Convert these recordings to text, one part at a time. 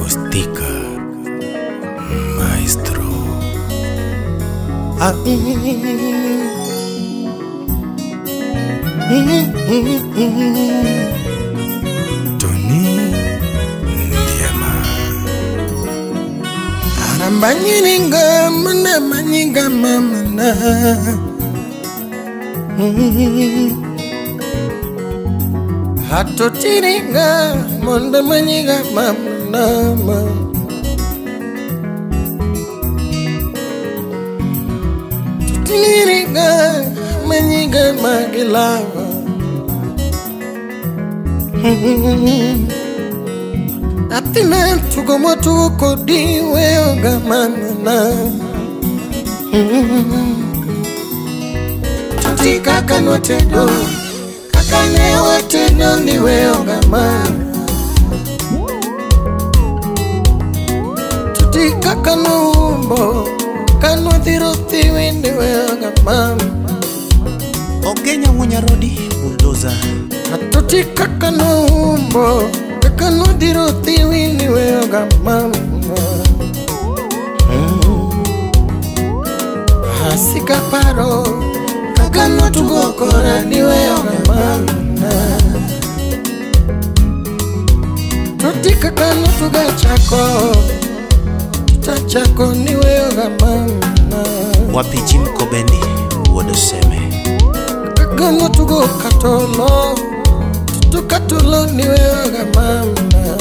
Acústica, maestro. Tony Ndiema. Arambanyiringa mana manyinga mamana. Hatotiringa monda manyinga mamana. Tiringa manyinga magilawa. Atina tugomo tuko diwe oga mamana. Tuti kaka no tedo, kaka newe tedo niwe oga mamana. Tuti kaka no umbo, kano diroti niwe oga mamana. Ogenya Munyarodi bulldozer. Tuti kaka no umbo, kaka no diroti niwe oga mamana. Asika paro, kaka no tugokora niwe oga mamana. Tuti kaka no tugachako, tutachako niwe oga mamana. Wapiji Mkobeni wodoseme. Kaka no tugokatolo, tukatolo niwe oga mamana.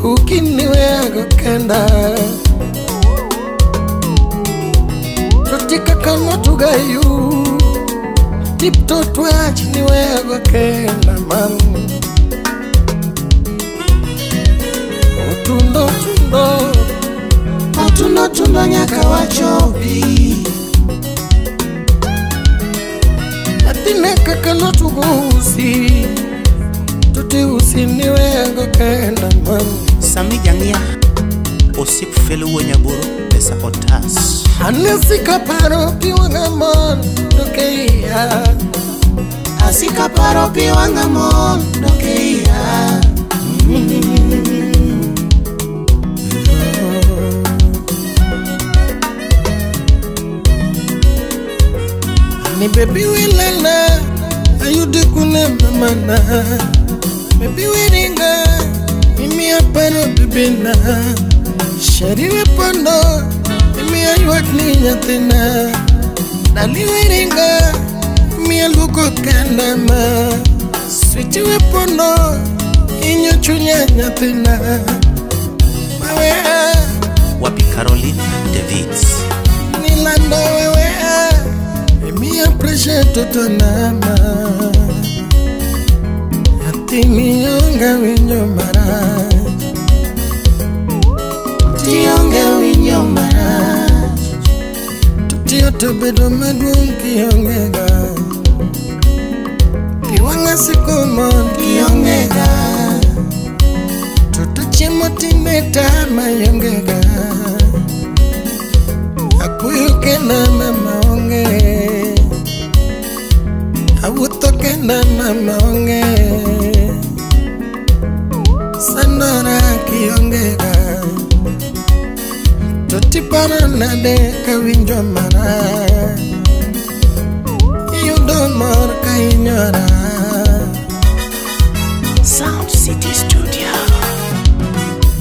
Uki niwe oga kenda. Tuti kaka no tugayu, tipto twach niwe oga kenda mamana. Tundo nyaka wachopi. Atine kaka no tugusi, tuti usi niwe oga kenda mamana. Sami Jangia Osip Felu Wanyaburu Pesa Otas. Anesika paro piwanga mon dokeia. Asika paro piwanga mon dokeia. Ni baby wilala ayude kune mamana. Baby wiringa mimi apano bibina. Shari wepondo mimi ayuak ni nyatina. Dali wiringa mimi aluko kandama. Switi wepondo inyo chunya nyatina. Mawea Wapi Caroline Davids. nilando wewe. Mi appreciate tonama. Ati miyonga winyo mara. Tiyonga winyo mara. Tutiyo tobedo madung kiyongega. Tiwanga sikumon kiyongega. Tutachimo tineta mayongega. Akuyuke na mama onge. Awutoke na mama onge. Sanora kiyongega. Totipara na de kawinjo mara. Yudo mor kainyora. Sound City Studio.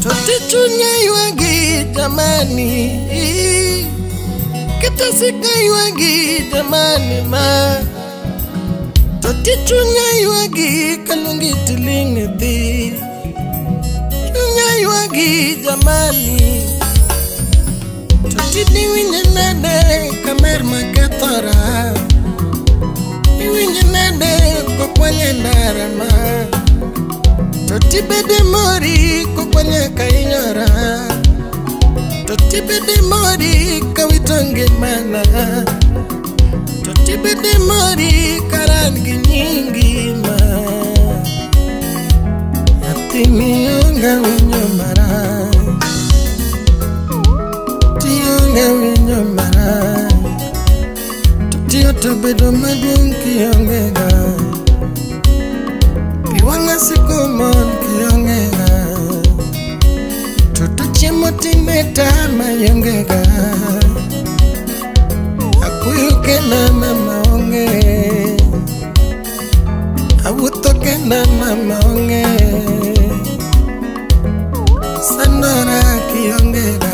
Totitunya yuagi jamani. Kita sika yuagi jamani ma. Totitunya yuagi kalungi tilingi di. Tunya yuagi jamani. Totini winyanade kamer makatora. Winyanade kokwanye ndarama. Totibede mori kokwanye kainyora. Totibede mori kawitonge mana. Totibede mori karangi nyingi ma. Ati miyonga winyo mara. Tiyonga winyo mara. Tutiyo Obedo maduong' kiongega, piwang'a sikomon kiongega, toto chiemo tinde tama yongega, akuyo kena mama onge, awuotho kena mama onge, sandora kiongega,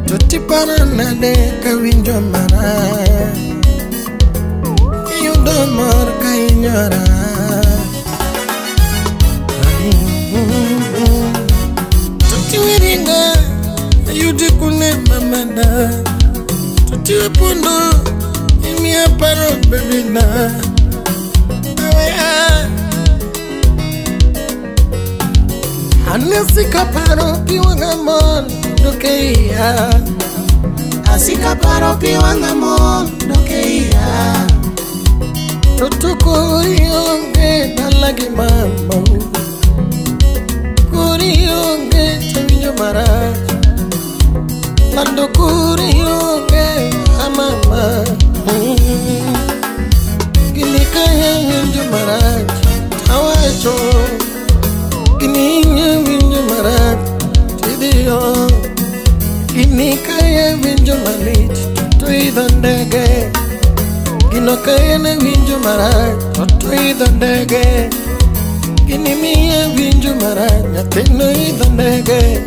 toti para nade kawinjo mara, iyudo mor ka inyora. Toti wiringa ayudi kune mamada, toti wepondo imiya paro bebina, Asika paro piwanga mon dokeia, Asika paro piwanga mon dokeia, toto kurionge dalagi mambo, kurionge chavinjo mara, lando kurionge amama, gilika ya vinjo mara, tawacho. Kininya vinjo marat, tidio. Kini kaya vinjo malit, toto idondege. Kino kaya na vinjo marat, toto idondege. Kini miya vinjo marat, nyatino idondege.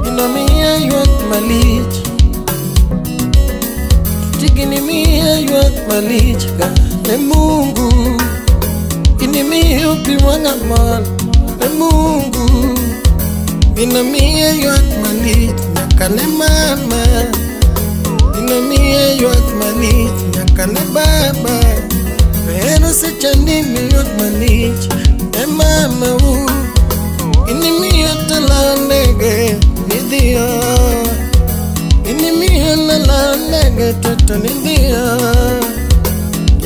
Kino miya yuak malit, kini miya yuak malit ka ne Mungu. Kini miya piwanga mon Mungu, inamia yuat malit nyakane mama, inamia yuat malit nyakane baba, pero sechanini yuat malit e mama u, inimia talandege nidia, inimia nalandege toto nidia,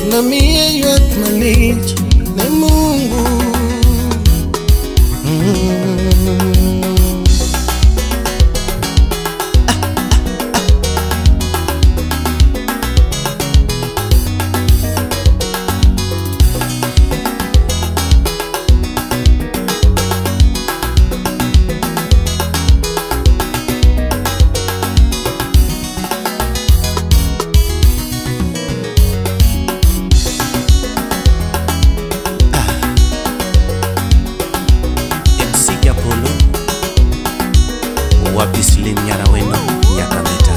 inamia yuat malit ne Mungu. Wapislim Nyaraweno Nyakabeta,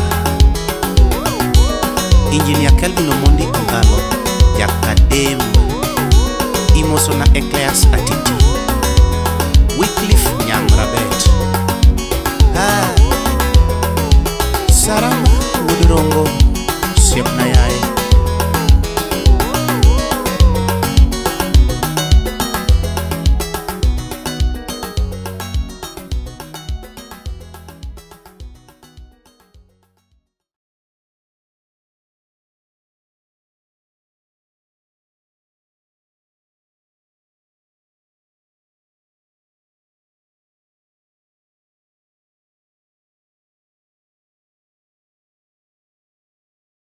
Engineer Kelvin Omondi Angalo Yakadem, Imosona Eclairs Atiti, Wycliffe Nyang Rabet, Sarama Udurongo Siapnayae.